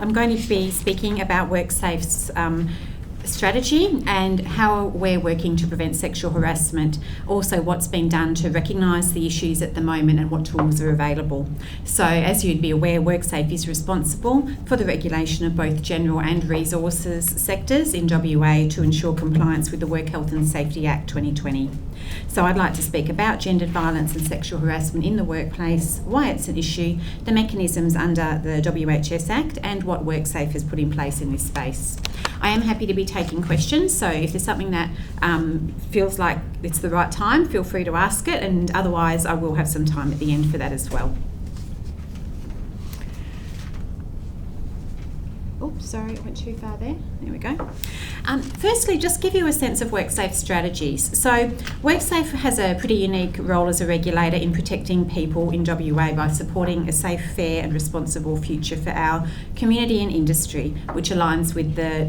I'm going to be speaking about WorkSafe's strategy and how we're working to prevent sexual harassment, also what's been done to recognise the issues at the moment and what tools are available. So as you'd be aware, WorkSafe is responsible for the regulation of both general and resources sectors in WA to ensure compliance with the Work Health and Safety Act 2020. So I'd like to speak about gendered violence and sexual harassment in the workplace, why it's an issue, the mechanisms under the WHS Act and what WorkSafe has put in place in this space. I am happy to be taking questions, so if there's something that feels like it's the right time, feel free to ask it, and otherwise I will have some time at the end for that as well. Oops, sorry, I went too far there. There we go. Firstly, just give you a sense of WorkSafe strategies. So WorkSafe has a pretty unique role as a regulator in protecting people in WA by supporting a safe, fair and responsible future for our community and industry, which aligns with the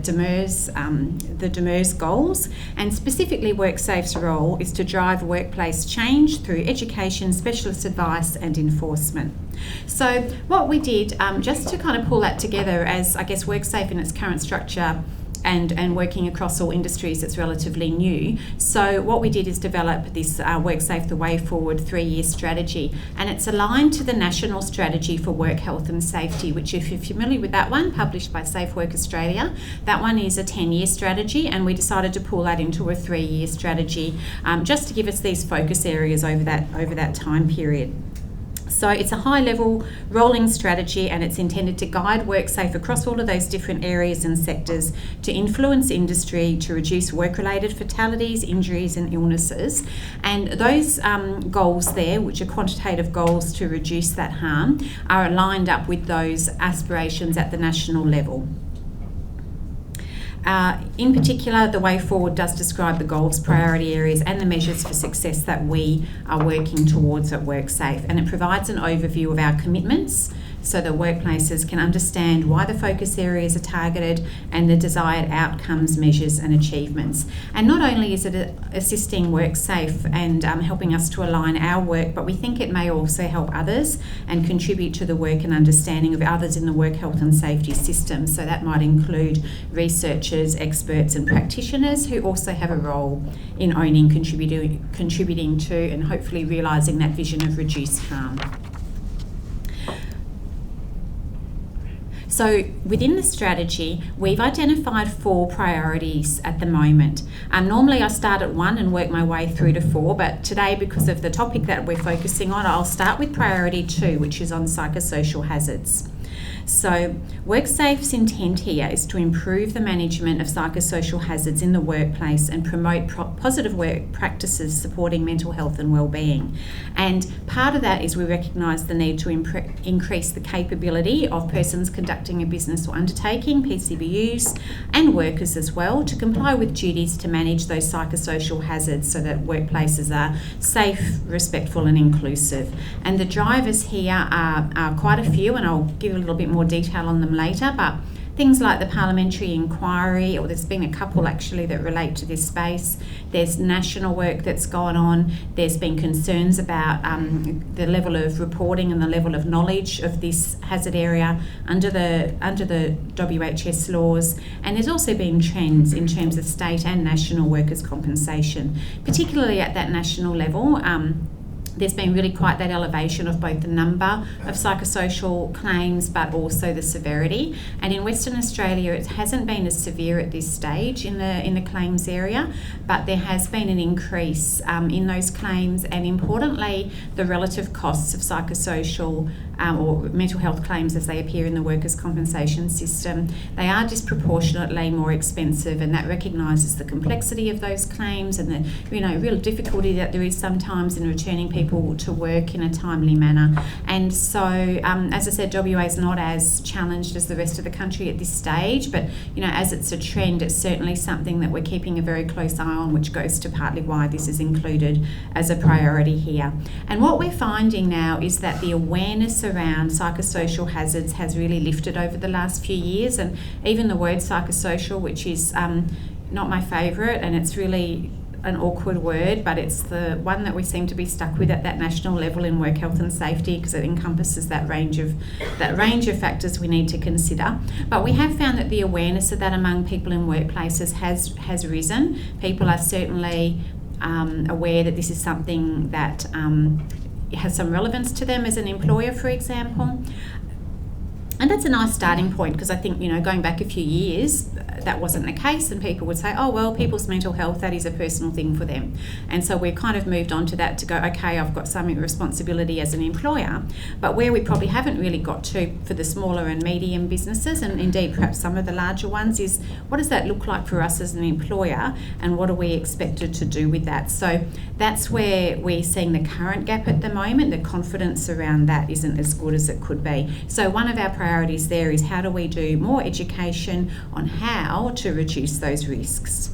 DEMERS goals. And specifically, WorkSafe's role is to drive workplace change through education, specialist advice and enforcement. So what we did, just to kind of pull that together as, I guess, WorkSafe in its current structure and working across all industries, it's relatively new. So what we did is develop this WorkSafe the Way Forward 3-year strategy, and it's aligned to the National Strategy for Work Health and Safety, which, if you're familiar with that one, published by Safe Work Australia, that one is a 10-year strategy, and we decided to pull that into a 3-year strategy just to give us these focus areas over that time period. So it's a high-level rolling strategy, and it's intended to guide WorkSafe across all of those different areas and sectors to influence industry, to reduce work-related fatalities, injuries and illnesses. And those goals there, which are quantitative goals to reduce that harm, are aligned up with those aspirations at the national level. In particular, the Way Forward does describe the goals, priority areas and the measures for success that we are working towards at WorkSafe, and it provides an overview of our commitments so that workplaces can understand why the focus areas are targeted and the desired outcomes, measures and achievements. And not only is it assisting WorkSafe and helping us to align our work, but we think it may also help others and contribute to the work and understanding of others in the work health and safety system. So that might include researchers, experts and practitioners who also have a role in owning, contributing to and hopefully realising that vision of reduced harm. So within the strategy, we've identified 4 priorities at the moment. Normally I start at 1 and work my way through to 4, but today, because of the topic that we're focusing on, I'll start with priority 2, which is on psychosocial hazards. So WorkSafe's intent here is to improve the management of psychosocial hazards in the workplace and promote positive work practices supporting mental health and wellbeing. And part of that is we recognise the need to increase the capability of persons conducting a business or undertaking, PCBUs, and workers as well, to comply with duties to manage those psychosocial hazards so that workplaces are safe, respectful and inclusive. And the drivers here are quite a few, and I'll give a little bit more detail on them later, but things like the parliamentary inquiry, or there's been a couple actually that relate to this space. There's national work that's gone on. There's been concerns about the level of reporting and the level of knowledge of this hazard area under the WHS laws, and there's also been trends in terms of state and national workers' compensation, particularly at that national level. There's been really quite that elevation of both the number of psychosocial claims but also the severity. And in Western Australia, it hasn't been as severe at this stage in the claims area, but there has been an increase in those claims, and importantly, the relative costs of psychosocial or mental health claims as they appear in the workers' compensation system, they are disproportionately more expensive, and that recognises the complexity of those claims and the real difficulty that there is sometimes in returning people to work in a timely manner. And so, as I said, WA is not as challenged as the rest of the country at this stage, but as it's a trend, it's certainly something that we're keeping a very close eye on, which goes to partly why this is included as a priority here. And what we're finding now is that the awareness around psychosocial hazards has really lifted over the last few years, and even the word psychosocial, which is not my favourite, and it's really an awkward word, but it's the one that we seem to be stuck with at that national level in work health and safety, because it encompasses that range of factors we need to consider. But we have found that the awareness of that among people in workplaces has risen. People are certainly aware that this is something that has some relevance to them as an employer, for example. And that's a nice starting point, because I think, going back a few years, that wasn't the case, and people would say, oh, well, people's mental health, that is a personal thing for them. And so we've kind of moved on to that to go, okay, I've got some responsibility as an employer. But where we probably haven't really got to for the smaller and medium businesses, and indeed perhaps some of the larger ones, is what does that look like for us as an employer, and what are we expected to do with that? So that's where we're seeing the current gap at the moment. The confidence around that isn't as good as it could be. So one of our priorities there is, how do we do more education on how to reduce those risks?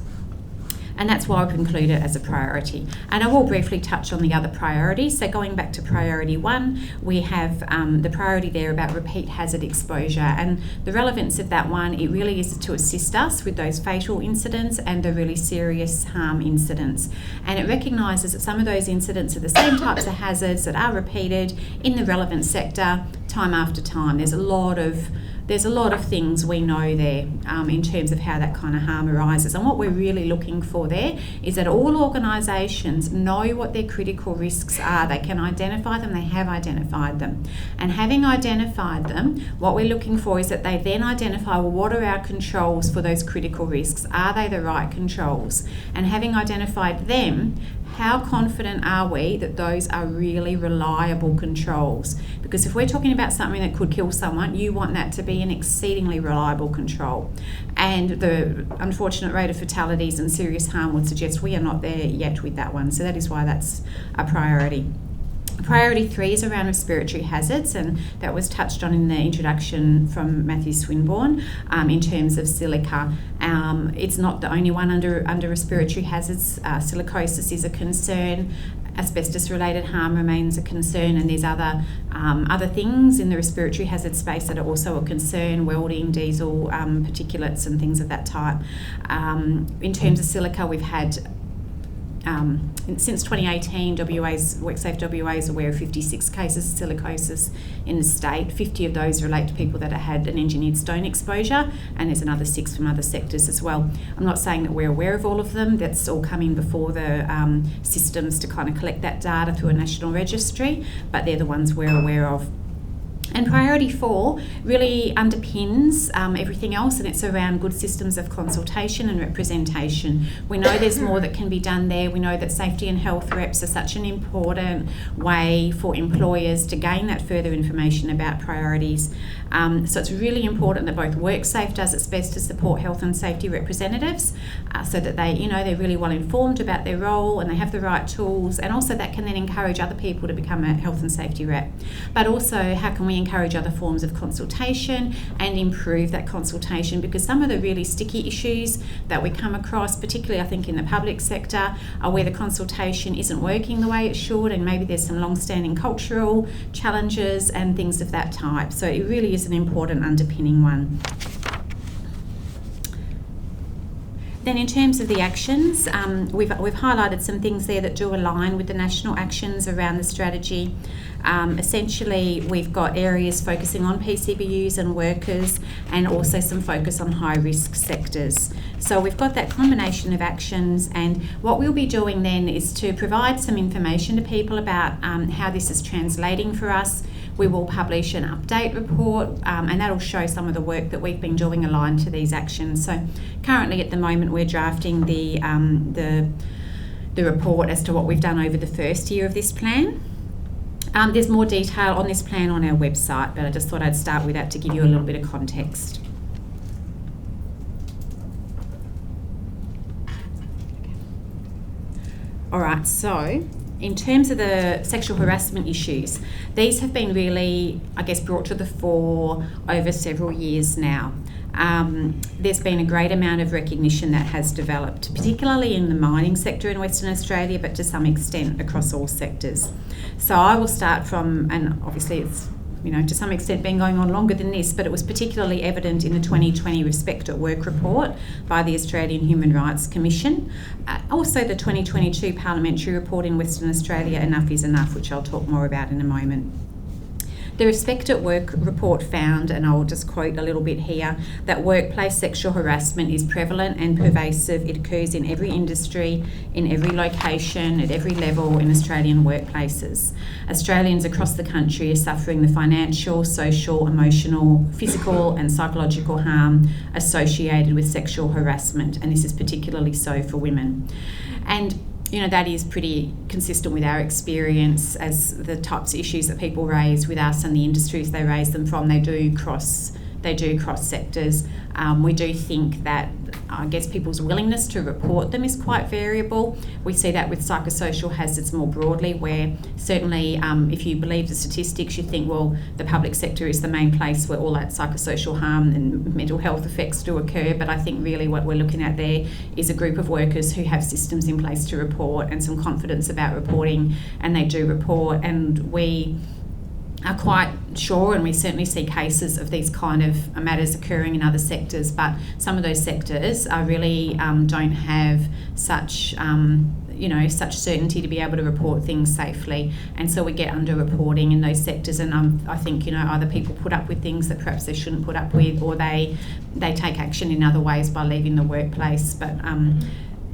And that's why I've included it as a priority. And I will briefly touch on the other priorities. So going back to priority 1, we have the priority there about repeat hazard exposure. And the relevance of that one, it really is to assist us with those fatal incidents and the really serious harm incidents. And it recognises that some of those incidents are the same types of hazards that are repeated in the relevant sector time after time. There's a lot of things we know there in terms of how that kind of harm arises. And what we're really looking for there is that all organisations know what their critical risks are. They can identify them, they have identified them. And having identified them, what we're looking for is that they then identify, well, what are our controls for those critical risks? Are they the right controls? And having identified them, how confident are we that those are really reliable controls? Because if we're talking about something that could kill someone, you want that to be an exceedingly reliable control. And the unfortunate rate of fatalities and serious harm would suggest we are not there yet with that one. So that is why that's a priority. Priority 3 is around respiratory hazards, and that was touched on in the introduction from Matthew Swinburne in terms of silica. It's not the only one under respiratory hazards. Silicosis is a concern. Asbestos-related harm remains a concern, and there's other things in the respiratory hazard space that are also a concern: welding, diesel, particulates, and things of that type. In terms of silica, we've had since 2018, WorkSafe WA is aware of 56 cases of silicosis in the state. 50 of those relate to people that have had an engineered stone exposure, and there's another 6 from other sectors as well. I'm not saying that we're aware of all of them. That's all coming before the systems to kind of collect that data through a national registry, but they're the ones we're aware of. And priority 4 really underpins everything else, and it's around good systems of consultation and representation. We know there's more that can be done there. We know that safety and health reps are such an important way for employers to gain that further information about priorities. So it's really important that both WorkSafe does its best to support health and safety representatives so that they're really well informed about their role and they have the right tools, and also that can then encourage other people to become a health and safety rep. But also, how can we encourage other forms of consultation and improve that consultation? Because some of the really sticky issues that we come across, particularly I think in the public sector, are where the consultation isn't working the way it should, and maybe there's some long-standing cultural challenges and things of that type. So it really is an important underpinning one. Then in terms of the actions, we've highlighted some things there that do align with the national actions around the strategy. Essentially, we've got areas focusing on PCBUs and workers, and also some focus on high-risk sectors. So we've got that combination of actions, and what we'll be doing then is to provide some information to people about how this is translating for us. We will publish an update report, and that'll show some of the work that we've been doing aligned to these actions. So currently at the moment we're drafting the report as to what we've done over the first year of this plan. There's more detail on this plan on our website, but I just thought I'd start with that to give you a little bit of context. All right, so in terms of the sexual harassment issues, these have been really, brought to the fore over several years now. There's been a great amount of recognition that has developed, particularly in the mining sector in Western Australia, but to some extent across all sectors. So I will start from, and obviously it's to some extent been going on longer than this, but it was particularly evident in the 2020 Respect at Work report by the Australian Human Rights Commission. Also the 2022 Parliamentary report in Western Australia, Enough is Enough, which I'll talk more about in a moment. The Respect at Work report found, and I'll just quote a little bit here, that workplace sexual harassment is prevalent and pervasive. It occurs in every industry, in every location, at every level in Australian workplaces. Australians across the country are suffering the financial, social, emotional, physical and psychological harm associated with sexual harassment, and this is particularly so for women. And that is pretty consistent with our experience as the types of issues that people raise with us and the industries they raise them from. They do cross sectors. We do think that, people's willingness to report them is quite variable. We see that with psychosocial hazards more broadly, where certainly if you believe the statistics, you think, well, the public sector is the main place where all that psychosocial harm and mental health effects do occur. But I think really what we're looking at there is a group of workers who have systems in place to report and some confidence about reporting, and they do report. And we are quite sure, and we certainly see cases of these kind of matters occurring in other sectors, but some of those sectors are really don't have such such certainty to be able to report things safely, and so we get under-reporting in those sectors. And I think either people put up with things that perhaps they shouldn't put up with, or they take action in other ways by leaving the workplace. But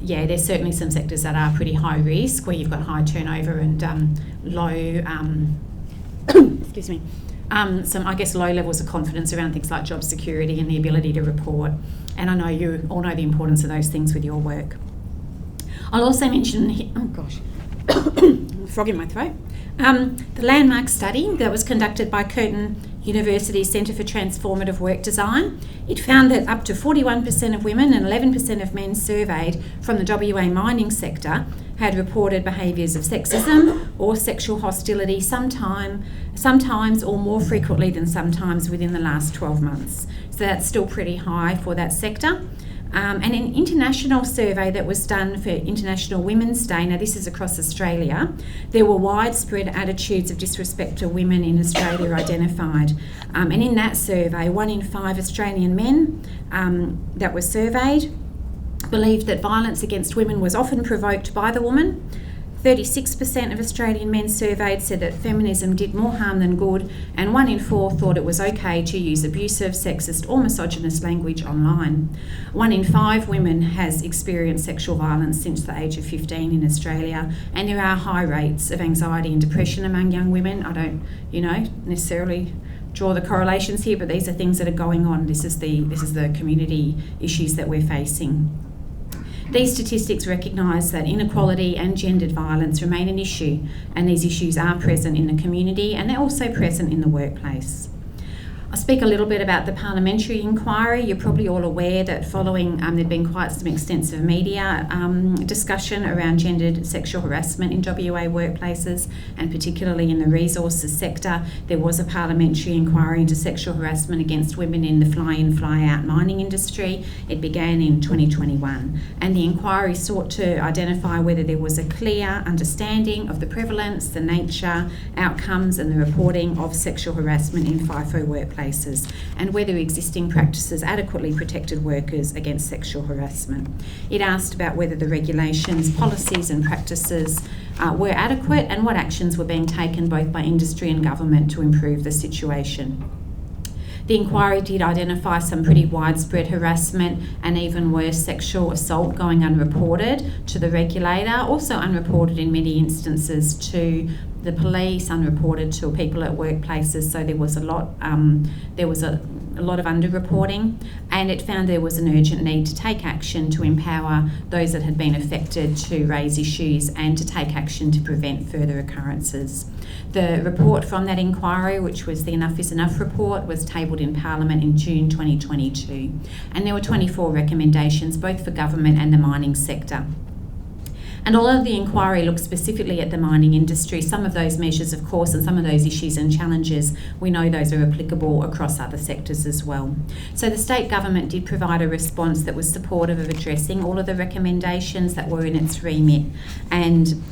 there's certainly some sectors that are pretty high risk, where you've got high turnover and low excuse me, some low levels of confidence around things like job security and the ability to report. And I know you all know the importance of those things with your work. I'll also mention, frog in my throat, the landmark study that was conducted by Curtin University Centre for Transformative Work Design. It found that up to 41% of women and 11% of men surveyed from the WA mining sector had reported behaviours of sexism or sexual hostility sometimes or more frequently than sometimes within the last 12 months. So that's still pretty high for that sector. And an international survey that was done for International Women's Day, now this is across Australia, there were widespread attitudes of disrespect to women in Australia identified. And in that survey, 1 in 5 Australian men that were surveyed believed that violence against women was often provoked by the woman. 36% of Australian men surveyed said that feminism did more harm than good, and 1 in 4 thought it was okay to use abusive, sexist or misogynist language online. 1 in 5 women has experienced sexual violence since the age of 15 in Australia, and there are high rates of anxiety and depression among young women. I don't, necessarily draw the correlations here, but these are things that are going on. This is the community issues that we're facing. These statistics recognise that inequality and gendered violence remain an issue, and these issues are present in the community and they're also present in the workplace. I'll speak a little bit about the parliamentary inquiry. You're probably all aware that following there'd been quite some extensive media discussion around gendered sexual harassment in WA workplaces, and particularly in the resources sector. There was a parliamentary inquiry into sexual harassment against women in the fly-in, fly-out mining industry. It began in 2021, and the inquiry sought to identify whether there was a clear understanding of the prevalence, the nature, outcomes and the reporting of sexual harassment in FIFO workplaces, and whether existing practices adequately protected workers against sexual harassment. It asked about whether the regulations, policies and practices were adequate, and what actions were being taken both by industry and government to improve the situation. The inquiry did identify some pretty widespread harassment and even worse, sexual assault going unreported to the regulator, also unreported in many instances to the police, unreported to people at workplaces. So there was a lot of underreporting, and it found there was an urgent need to take action to empower those that had been affected to raise issues and to take action to prevent further occurrences. The report from that inquiry, which was the Enough is Enough report, was tabled in Parliament in June 2022, and there were 24 recommendations both for government and the mining sector. And although the inquiry looked specifically at the mining industry, some of those measures, of course, and some of those issues and challenges, we know those are applicable across other sectors as well. So the state government did provide a response that was supportive of addressing all of the recommendations that were in its remit, and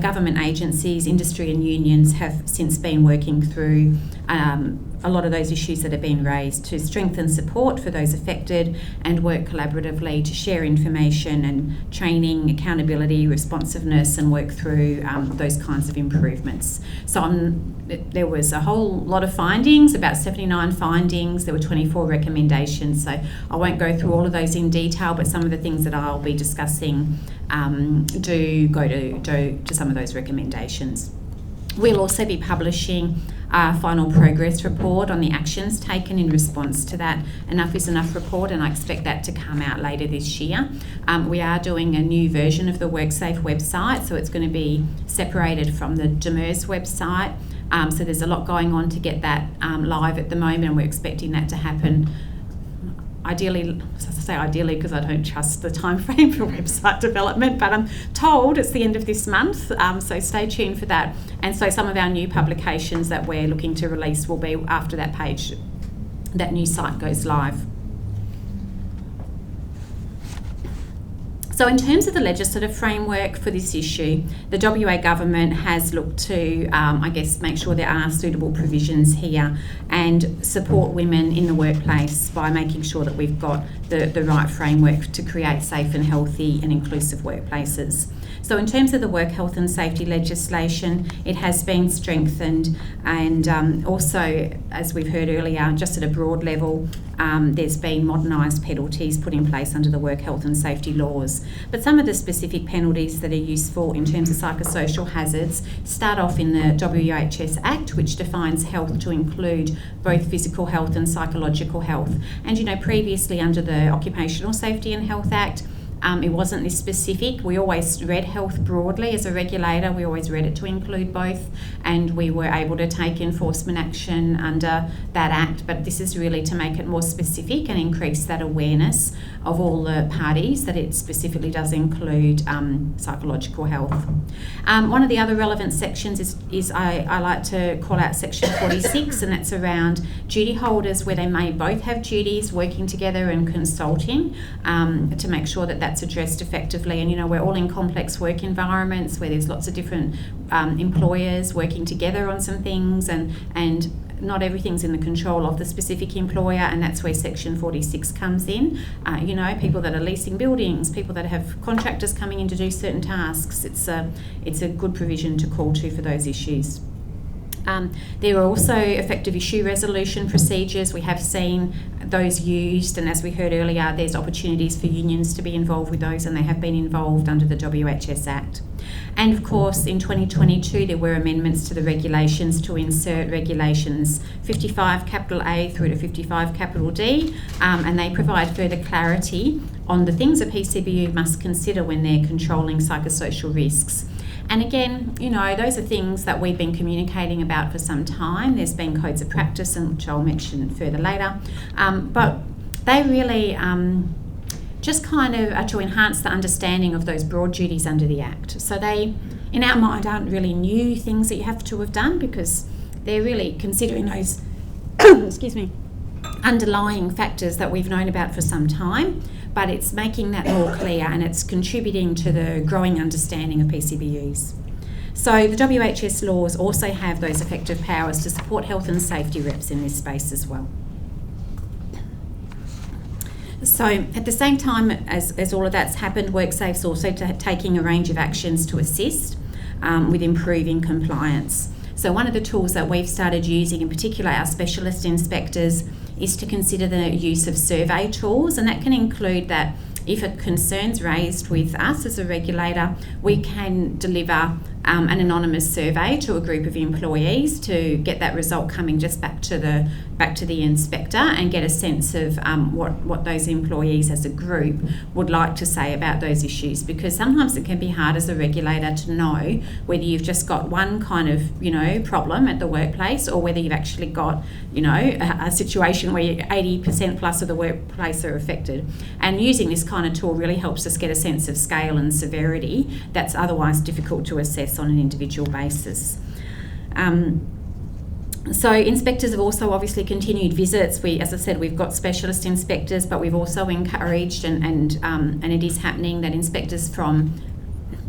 government agencies, industry and unions have since been working through a lot of those issues that have been raised, to strengthen support for those affected and work collaboratively to share information and training, accountability, responsiveness, and work through those kinds of improvements. So there was a whole lot of findings, about 79 findings. There were 24 recommendations. So I won't go through all of those in detail, but some of the things that I'll be discussing do go to some of those recommendations. We'll also be publishing our final progress report on the actions taken in response to that Enough is Enough report, and I expect that to come out later this year. We are doing a new version of the WorkSafe website, so it's going to be separated from the Demers website. So there's a lot going on to get that live at the moment, and we're expecting that to happen ideally, I say ideally because I don't trust the time frame for website development, but I'm told it's the end of this month, so stay tuned for that. And so some of our new publications that we're looking to release will be after that new site goes live. So in terms of the legislative framework for this issue, the WA government has looked to, make sure there are suitable provisions here and support women in the workplace by making sure that we've got the right framework to create safe and healthy and inclusive workplaces. So in terms of the work health and safety legislation, it has been strengthened, and also, as we've heard earlier, just at a broad level, there's been modernised penalties put in place under the work health and safety laws. But some of the specific penalties that are useful in terms of psychosocial hazards start off in the WHS Act, which defines health to include both physical health and psychological health. And previously under the Occupational Safety and Health Act, it wasn't this specific. We always read health broadly as a regulator. We always read it to include both, and we were able to take enforcement action under that act. But this is really to make it more specific and increase that awareness of all the parties that it specifically does include psychological health. One of the other relevant sections is I like to call out section 46, and that's around duty holders where they may both have duties working together and consulting to make sure that that's addressed effectively. And we're all in complex work environments where there's lots of different employers working together on some things, and not everything's in the control of the specific employer, and that's where section 46 comes in. People that are leasing buildings, people that have contractors coming in to do certain tasks, it's a good provision to call to for those issues. There are also effective issue resolution procedures. We have seen those used, and as we heard earlier, there's opportunities for unions to be involved with those, and they have been involved under the WHS Act. And of course, in 2022, there were amendments to the regulations to insert regulations 55 capital A through to 55 capital D, and they provide further clarity on the things a PCBU must consider when they're controlling psychosocial risks. And again, those are things that we've been communicating about for some time. There's been codes of practice, and which I'll mention further later. But they really just kind of are to enhance the understanding of those broad duties under the Act. So they, in our mind, aren't really new things that you have to have done, because they're really considering those underlying factors that we've known about for some time, but it's making that more clear, and it's contributing to the growing understanding of PCBUs. So the WHS laws also have those effective powers to support health and safety reps in this space as well. So at the same time as all of that's happened, WorkSafe's also taking a range of actions to assist with improving compliance. So one of the tools that we've started using, in particular our specialist inspectors, is to consider the use of survey tools, and that can include that if a concern's raised with us as a regulator, we can deliver an anonymous survey to a group of employees to get that result coming just back to the inspector, and get a sense of what those employees as a group would like to say about those issues, because sometimes it can be hard as a regulator to know whether you've just got one kind of problem at the workplace, or whether you've actually got a situation where 80% plus of the workplace are affected. And using this kind of tool really helps us get a sense of scale and severity that's otherwise difficult to assess on an individual basis. So inspectors have also obviously continued visits. As I said, we've got specialist inspectors, but we've also encouraged, and it is happening, that inspectors from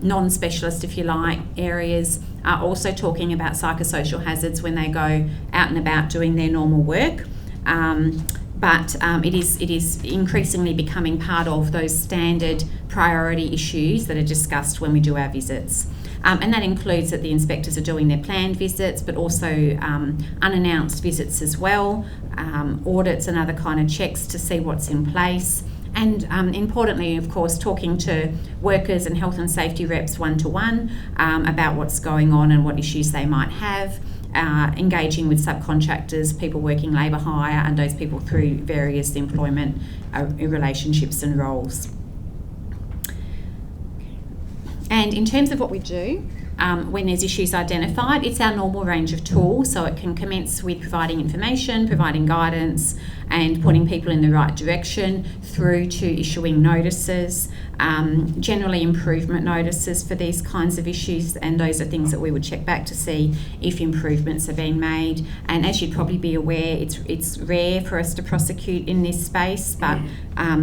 non-specialist, if you like, areas are also talking about psychosocial hazards when they go out and about doing their normal work. But it is increasingly becoming part of those standard priority issues that are discussed when we do our visits. And that includes that the inspectors are doing their planned visits, but also unannounced visits as well, audits and other kind of checks to see what's in place. And importantly, of course, talking to workers and health and safety reps one-to-one about what's going on and what issues they might have, engaging with subcontractors, people working labour hire, and those people through various employment relationships and roles. And in terms of what we do, when there's issues identified, it's our normal range of tools. So it can commence with providing information, providing guidance, and pointing people in the right direction through to issuing notices, generally improvement notices for these kinds of issues, and those are things that we would check back to see if improvements are being made. And as you'd probably be aware, it's rare for us to prosecute in this space, but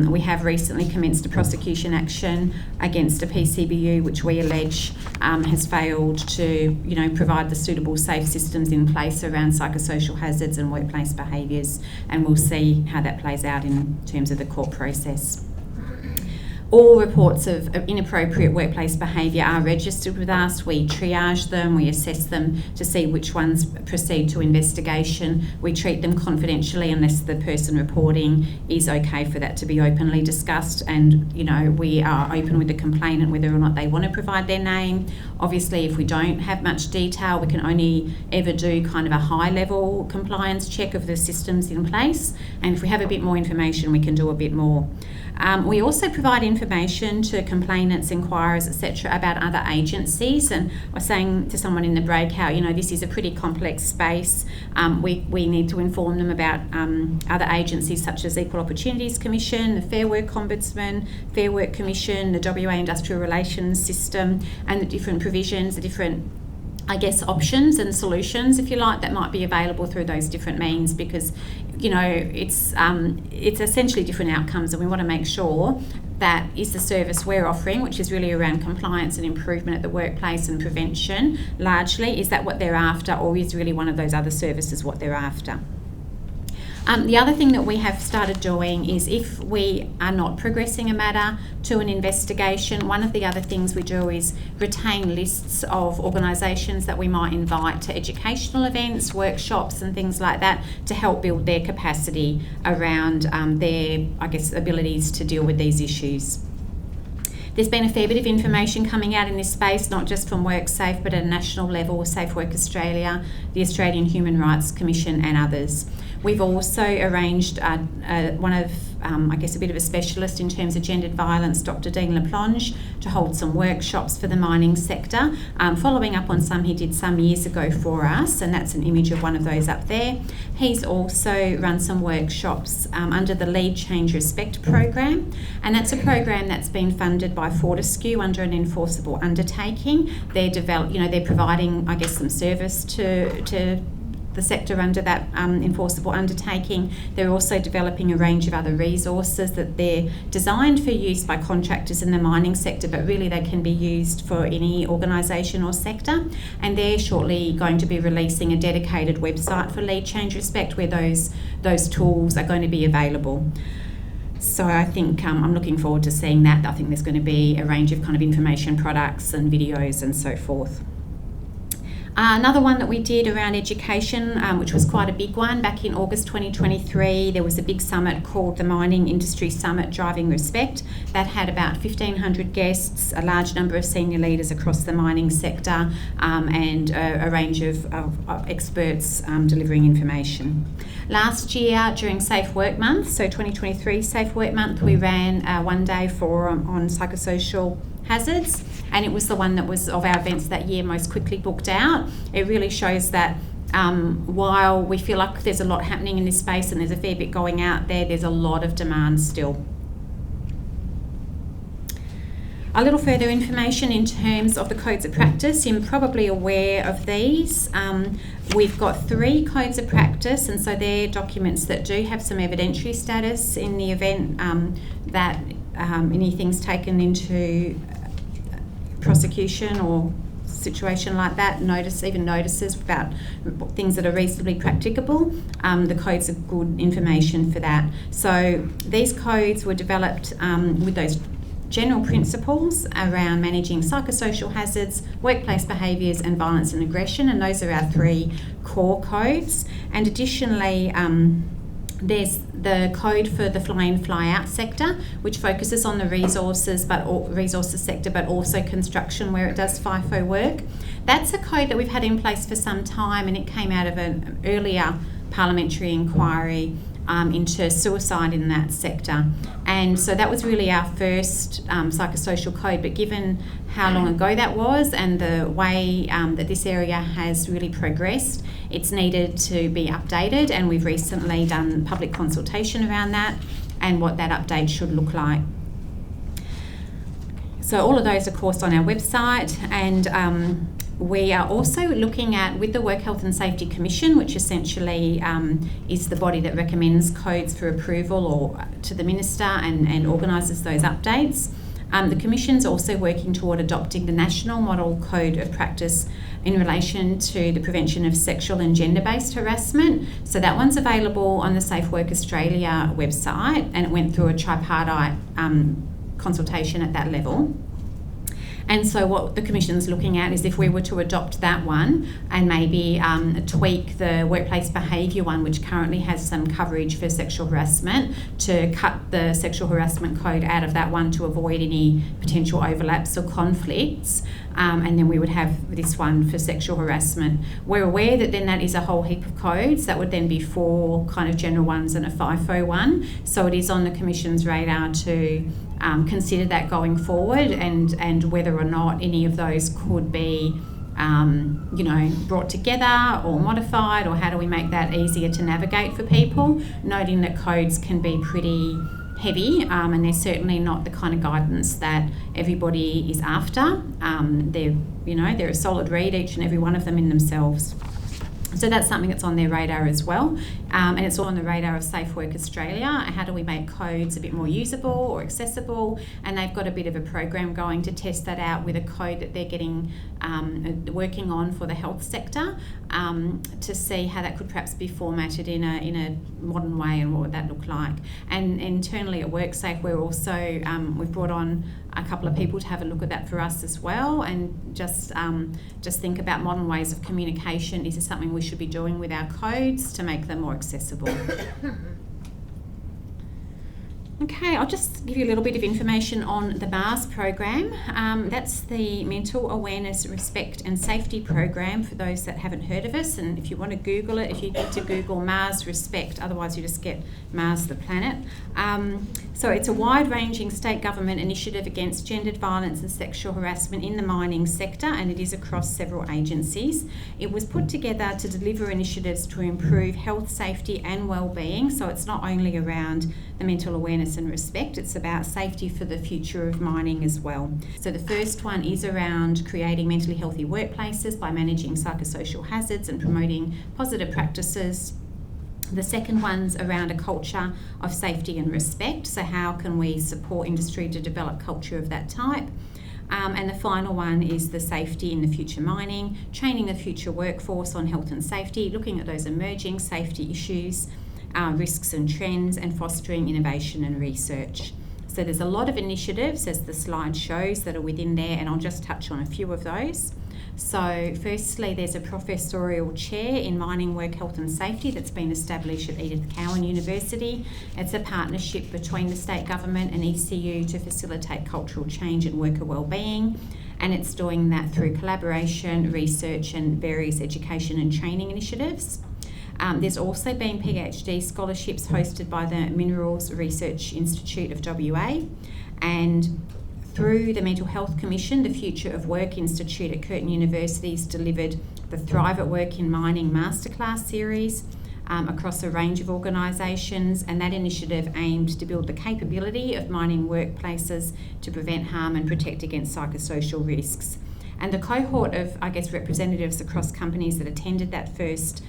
we have recently commenced a prosecution action against a PCBU which we allege has failed to provide the suitable safe systems in place around psychosocial hazards and workplace behaviours, and we'll see how that plays out in terms of the court process. All reports of inappropriate workplace behaviour are registered with us. We triage them, we assess them to see which ones proceed to investigation. We treat them confidentially unless the person reporting is okay for that to be openly discussed, and we are open with the complainant whether or not they want to provide their name. Obviously, if we don't have much detail, we can only ever do kind of a high level compliance check of the systems in place, and if we have a bit more information, we can do a bit more. We also provide information to complainants, inquirers, etc. about other agencies, and I was saying to someone in the breakout, this is a pretty complex space. We need to inform them about other agencies such as Equal Opportunities Commission, the Fair Work Ombudsman, Fair Work Commission, the WA Industrial Relations System, and the different provisions, the different options and solutions, if you like, that might be available through those different means, because it's essentially different outcomes, and we want to make sure that is the service we're offering, which is really around compliance and improvement at the workplace and prevention largely, is that what they're after, or is really one of those other services what they're after. The other thing that we have started doing is, if we are not progressing a matter to an investigation, one of the other things we do is retain lists of organisations that we might invite to educational events, workshops and things like that, to help build their capacity around their abilities to deal with these issues. There's been a fair bit of information coming out in this space, not just from WorkSafe, but at a national level, Safe Work Australia, the Australian Human Rights Commission and others. We've also arranged one of, a bit of a specialist in terms of gendered violence, Dr. Dean LaPlonge, to hold some workshops for the mining sector, following up on some he did some years ago for us, and that's an image of one of those up there. He's also run some workshops under the Lead Change Respect program, and that's a program that's been funded by Fortescue under an enforceable undertaking. They're providing, some service to the sector under that enforceable undertaking. They're also developing a range of other resources that they're designed for use by contractors in the mining sector, but really they can be used for any organisation or sector. And they're shortly going to be releasing a dedicated website for Lead Change Respect where those tools are going to be available. So I think I'm looking forward to seeing that. I think there's going to be a range of kind of information products and videos and so forth. Another one that we did around education, which was quite a big one, back in August 2023, there was a big summit called the Mining Industry Summit Driving Respect that had about 1,500 guests, a large number of senior leaders across the mining sector, and a range of experts delivering information. Last year, during Safe Work Month, so 2023 Safe Work Month, we ran a one-day forum on psychosocial hazards, and it was the one that was, of our events that year, most quickly booked out. It really shows that while we feel like there's a lot happening in this space and there's a fair bit going out there, there's a lot of demand still. A little further information in terms of the codes of practice. You're probably aware of these. We've got 3 codes of practice, and so they're documents that do have some evidentiary status in the event that anything's taken into prosecution or situation like that, notices about things that are reasonably practicable, the codes are good information for that. So these codes were developed with those general principles around managing psychosocial hazards, workplace behaviours and violence and aggression, and those are our 3 core codes. And additionally, there's the code for the fly-in, fly-out sector, which focuses on the resources sector, but also construction where it does FIFO work. That's a code that we've had in place for some time, and it came out of an earlier parliamentary inquiry into suicide in that sector. And so that was really our first psychosocial code, but given how long ago that was and the way that this area has really progressed, it's needed to be updated, and we've recently done public consultation around that and what that update should look like. So all of those, of course, on our website, and we are also looking at, with the Work Health and Safety Commission, which essentially is the body that recommends codes for approval or to the Minister and organises those updates. The Commission's also working toward adopting the National Model Code of Practice in relation to the prevention of sexual and gender-based harassment. So that one's available on the Safe Work Australia website, and it went through a tripartite consultation at that level. And so what the Commission's looking at is if we were to adopt that one and maybe tweak the workplace behaviour one, which currently has some coverage for sexual harassment, to cut the sexual harassment code out of that one to avoid any potential overlaps or conflicts. And then we would have this one for sexual harassment. We're aware that then that is a whole heap of codes. That would then be 4 kind of general ones and a FIFO one. So it is on the Commission's radar to consider that going forward, and whether or not any of those could be brought together or modified, or how do we make that easier to navigate for people, noting that codes can be pretty heavy, and they're certainly not the kind of guidance that everybody is after. They're a solid read, each and every one of them in themselves. So that's something that's on their radar as well. And it's all on the radar of Safe Work Australia. How do we make codes a bit more usable or accessible? And they've got a bit of a program going to test that out with a code that they're getting working on for the health sector, to see how that could perhaps be formatted in a modern way, and what would that look like. And internally at WorkSafe, we're also we've brought on a couple of people to have a look at that for us as well, and just think about modern ways of communication. Is this something we should be doing with our codes to make them more accessible? Okay, I'll just give you a little bit of information on the MARS program. That's the Mental Awareness, Respect and Safety program for those that haven't heard of us. And if you want to Google it, if you need to Google MARS Respect, otherwise you just get Mars the planet. So it's a wide-ranging state government initiative against gendered violence and sexual harassment in the mining sector, and it is across several agencies. It was put together to deliver initiatives to improve health, safety and well-being. So it's not only around the mental awareness and respect, it's about safety for the future of mining as well. So the first one is around creating mentally healthy workplaces by managing psychosocial hazards and promoting positive practices. The second one's around a culture of safety and respect. So how can we support industry to develop culture of that type? And the final one is the safety in the future mining, training the future workforce on health and safety, looking at those emerging safety issues, risks and trends, and fostering innovation and research. So there's a lot of initiatives, as the slide shows, that are within there, and I'll just touch on a few of those. So firstly, there's a professorial chair in mining work health and safety that's been established at Edith Cowan University. It's a partnership between the state government and ECU to facilitate cultural change and worker wellbeing, and it's doing that through collaboration, research and various education and training initiatives. There's also been PhD scholarships hosted by the Minerals Research Institute of WA, and through the Mental Health Commission, the Future of Work Institute at Curtin University has delivered the Thrive at Work in Mining Masterclass series across a range of organisations, and that initiative aimed to build the capability of mining workplaces to prevent harm and protect against psychosocial risks. And the cohort of, representatives across companies that attended that first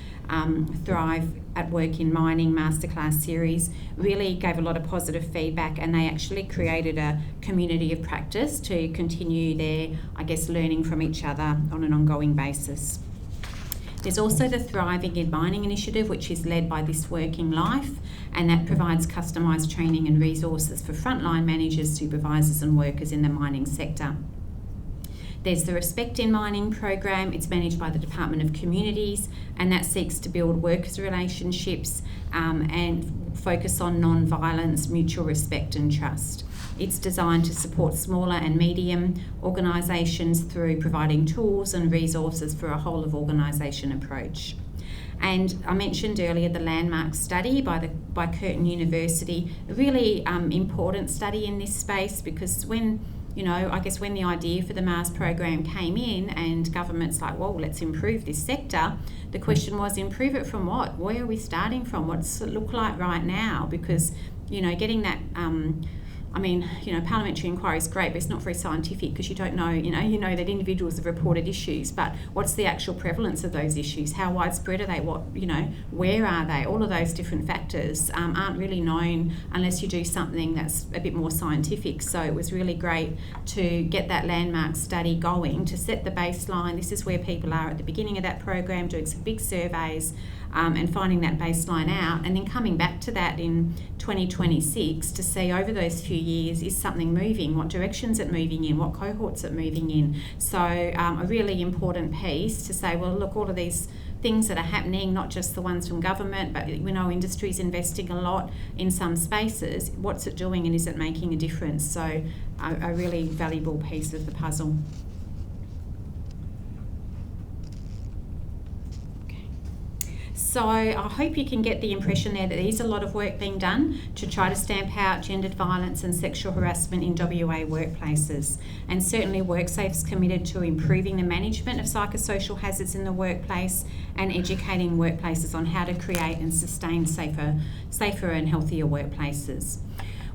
Thrive at Work in Mining masterclass series really gave a lot of positive feedback, and they actually created a community of practice to continue their, learning from each other on an ongoing basis. There's also the Thriving in Mining initiative, which is led by This Working Life, and that provides customised training and resources for frontline managers, supervisors and workers in the mining sector. There's the Respect in Mining program. It's managed by the Department of Communities, and that seeks to build workers' relationships and focus on non-violence, mutual respect and trust. It's designed to support smaller and medium organisations through providing tools and resources for a whole of organisation approach. And I mentioned earlier the landmark study by Curtin University, a really important study in this space, because when the idea for the MARS program came in and government's like, well, let's improve this sector, the question was, improve it from what? Where are we starting from? What's it look like right now? Because, getting that... parliamentary inquiry is great, but it's not very scientific, because you don't know, you know that individuals have reported issues, but what's the actual prevalence of those issues? How widespread are they? Where are they? All of those different factors aren't really known unless you do something that's a bit more scientific. So it was really great to get that landmark study going, to set the baseline. This is where people are at the beginning of that program, doing some big surveys, and finding that baseline out, and then coming back to that in 2026 to see over those few years, is something moving? What direction's it moving in? What cohort's it moving in? So a really important piece to say, well, look, all of these things that are happening, not just the ones from government, but we know industry's investing a lot in some spaces. What's it doing, and is it making a difference? So a really valuable piece of the puzzle. So I hope you can get the impression there that there's a lot of work being done to try to stamp out gendered violence and sexual harassment in WA workplaces. And certainly WorkSafe's committed to improving the management of psychosocial hazards in the workplace and educating workplaces on how to create and sustain safer and healthier workplaces.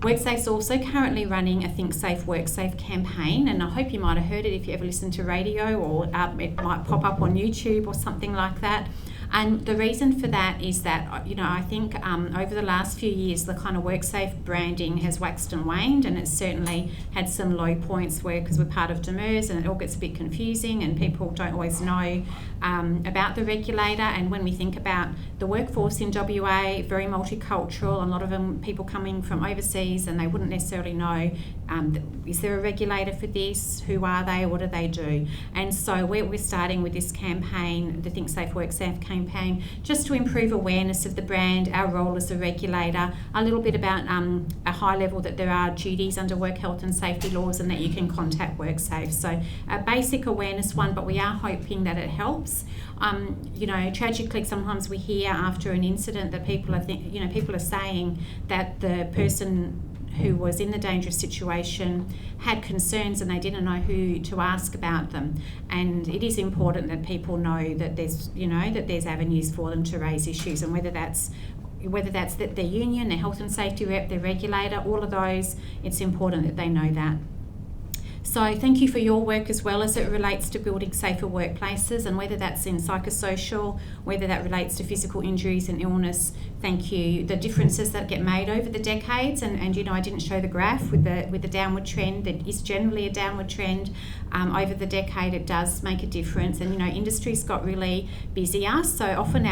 WorkSafe's also currently running a Think Safe, WorkSafe campaign, and I hope you might have heard it if you ever listen to radio, or it might pop up on YouTube or something like that. And the reason for that is that, I think over the last few years, the kind of WorkSafe branding has waxed and waned, and it's certainly had some low points because we're part of DEMERS, and it all gets a bit confusing and people don't always know about the regulator. And when we think about the workforce in WA, very multicultural, a lot of them people coming from overseas, and they wouldn't necessarily know, is there a regulator for this? Who are they? What do they do? And so we're starting with this campaign, the Think Safe, WorkSafe campaign, just to improve awareness of the brand, our role as a regulator, a little bit about a high level that there are duties under work health and safety laws, and that you can contact WorkSafe. So a basic awareness one, but we are hoping that it helps. Tragically, sometimes we hear after an incident that people are saying that the person who was in the dangerous situation had concerns and they didn't know who to ask about them. And it is important that people know that there's avenues for them to raise issues, and whether that's their union, their health and safety rep, their regulator, all of those, it's important that they know that. So thank you for your work as well as it relates to building safer workplaces, and whether that's in psychosocial, whether that relates to physical injuries and illness. Thank you. The differences that get made over the decades, and I didn't show the graph with the downward trend. That is generally a downward trend. Over the decade, it does make a difference, and industry's got really busier. So often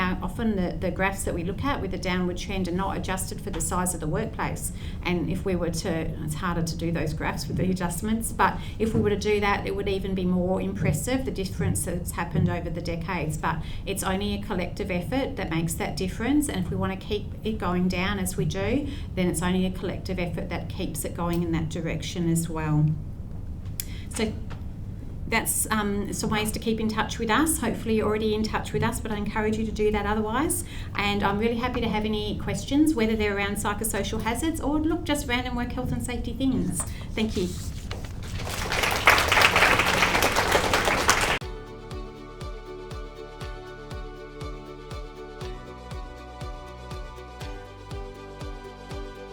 the graphs that we look at with the downward trend are not adjusted for the size of the workplace. And if we were to, it's harder to do those graphs with the adjustments, but if we were to do that, it would even be more impressive, the difference that's happened over the decades. But it's only a collective effort that makes that difference, and if we want to keep it going down as we do, then it's only a collective effort that keeps it going in that direction as well. So that's some ways to keep in touch with us. Hopefully you're already in touch with us, but I encourage you to do that otherwise. And I'm really happy to have any questions, whether they're around psychosocial hazards or just random work health and safety things. Thank you.